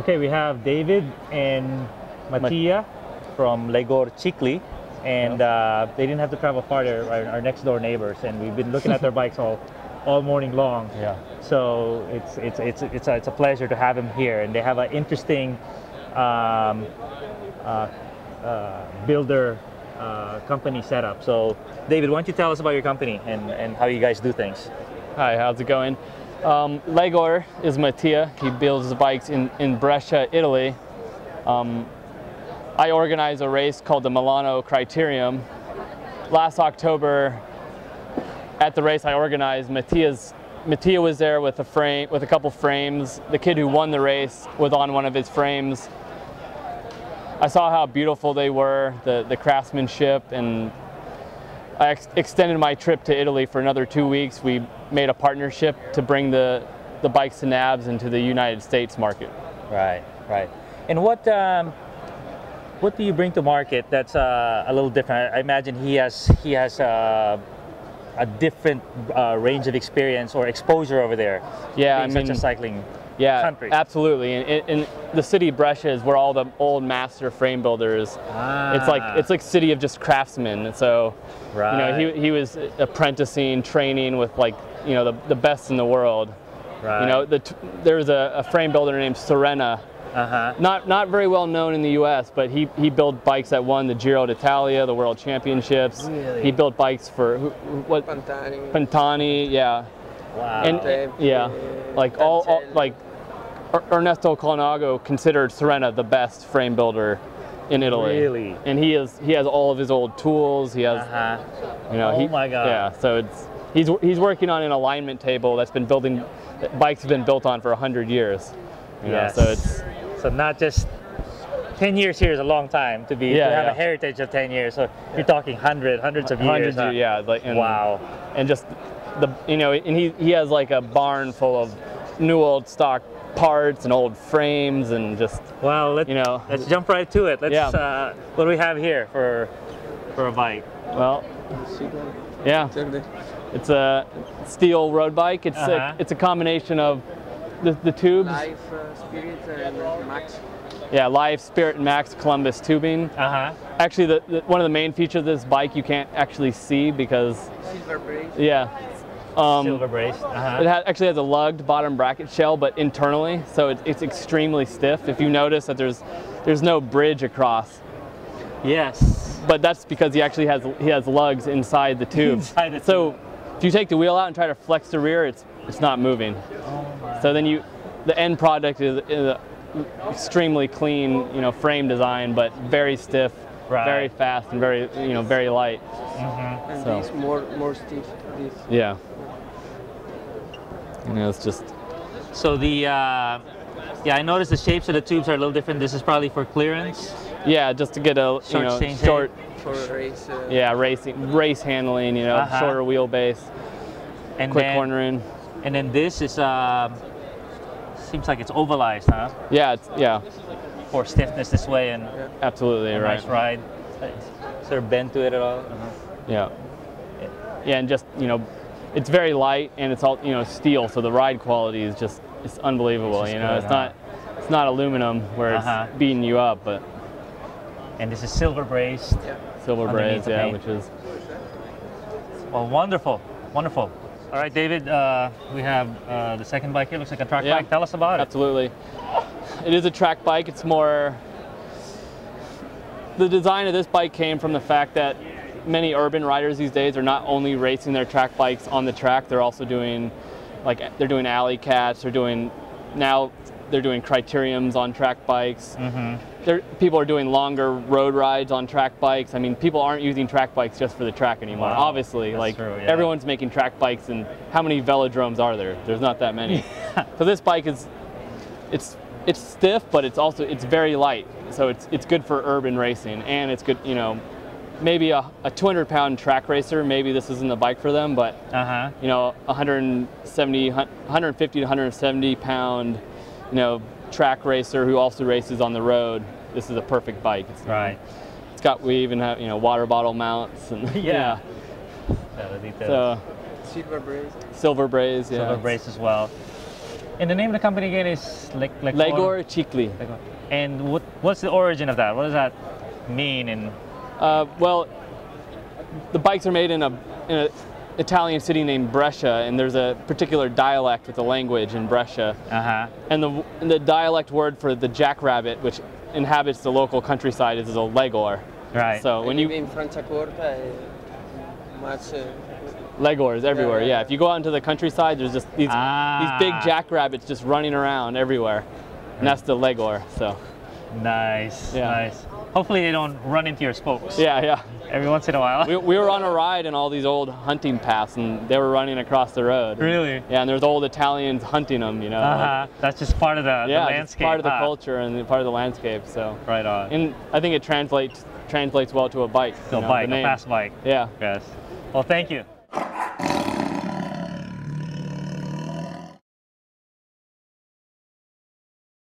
Okay, we have David and Mattia from Legor Chicli, and they didn't have to travel far. They're our next door neighbors, and we've been looking at their bikes all morning long. Yeah. So it's a pleasure to have them here, and they have an interesting builder company setup. So David, why don't you tell us about your company and how you guys do things? Hi, how's it going? Legor is Mattia. He builds bikes in Brescia, Italy. I organized a race called the Milano Criterium. Last October, at the race I organized, Mattia was there with a couple frames. The kid who won the race was on one of his frames. I saw how beautiful they were, the craftsmanship, and I extended my trip to Italy for another 2 weeks. We made a partnership to bring the bikes to NABS into the United States market. Right. And what do you bring to market that's a little different? I imagine he has a different range of experience or exposure over there. Yeah, being such a cycling country. Absolutely. And the city of Brescia is where all the old master frame builders. It's like city of just craftsmen. So, he was apprenticing, training with the best in the world. Right. There's a frame builder named Serena. Not very well known in the U.S., but he built bikes that won the Giro d'Italia, the World Championships. Really? He built bikes for Pantani, yeah. Wow. And like Ernesto Colnago considered Serena the best frame builder in Italy. Really? And he has all of his old tools. He has, oh my God. Yeah. So he's working on an alignment table that's been bikes have been built on for 100 years. So not just 10 years here is a long time to have a heritage of 10 years. So you're talking hundreds of years. Wow. And just and he has like a barn full of new old stock parts and old frames and just. Well, let's jump right to it. What do we have here for a bike? Well, yeah, it's a steel road bike. It's a combination of the tubes. Life, Spirit, and Max. Yeah, Life, Spirit, and Max Columbus tubing. Actually, one of the main features of this bike you can't actually see because. Silver brace. Yeah. Silver brace. It actually has a lugged bottom bracket shell, but internally, so it's extremely stiff. If you notice that there's no bridge across. Yes. But that's because he has lugs inside the tube. So if you take the wheel out and try to flex the rear, it's not moving. Oh my. So then the end product is extremely clean, frame design, but very stiff, very fast, and very light. And this more stiff. Yeah. It's just. So I noticed the shapes of the tubes are a little different. This is probably for clearance. Yeah, just to get a short. For race. Race handling. Shorter wheelbase. And quick cornering. And then this is seems like it's ovalized, huh? Yeah, for stiffness this way and absolutely a right. Nice ride. Is there a bend to it at all? Yeah, and just it's very light and it's all steel, so the ride quality is it's unbelievable. It's not aluminum where it's beating you up, but. And this is silver braced. Silver braced, which is. Well, wonderful. All right, David, we have the second bike here. Looks like a track bike. Tell us about it. Absolutely. It is a track bike. It's more. The design of this bike came from the fact that many urban riders these days are not only racing their track bikes on the track, they're also doing, they're doing alley cats. They're doing criteriums on track bikes. People are doing longer road rides on track bikes. I mean, people aren't using track bikes just for the track anymore. Wow. Obviously, everyone's making track bikes, and how many velodromes are there? There's not that many. So this bike it's stiff, but it's very light. So it's good for urban racing, and it's good, maybe a 200-pound track racer, maybe this isn't the bike for them, but 150 to 170 pound, track racer who also races on the road, this is a perfect bike. We even have water bottle mounts and So silver brace. Silver brace, Silver brace as well. And the name of the company again is Legor Chicli. And what's the origin of that? What does that mean? And Well, the bikes are made in an Italian city named Brescia, and there's a particular dialect with the language in Brescia. And the dialect word for the jackrabbit, which inhabits the local countryside, is a Legor. Right. So when you in Franciacorta, much. Legors everywhere, yeah. If you go out into the countryside, there's just these big jackrabbits just running around everywhere, and that's the Legor. So nice, Yeah. nice. Hopefully they don't run into your spokes. yeah. Every once in a while. We were on a ride in all these old hunting paths, and they were running across the road. Really? Yeah, and there's old Italians hunting them, you know. That's just part of the landscape. It's part of the culture and part of the landscape. So right on. and I think it translates well to a bike. To a bike, a fast bike. Yeah. Yes. Well, thank you.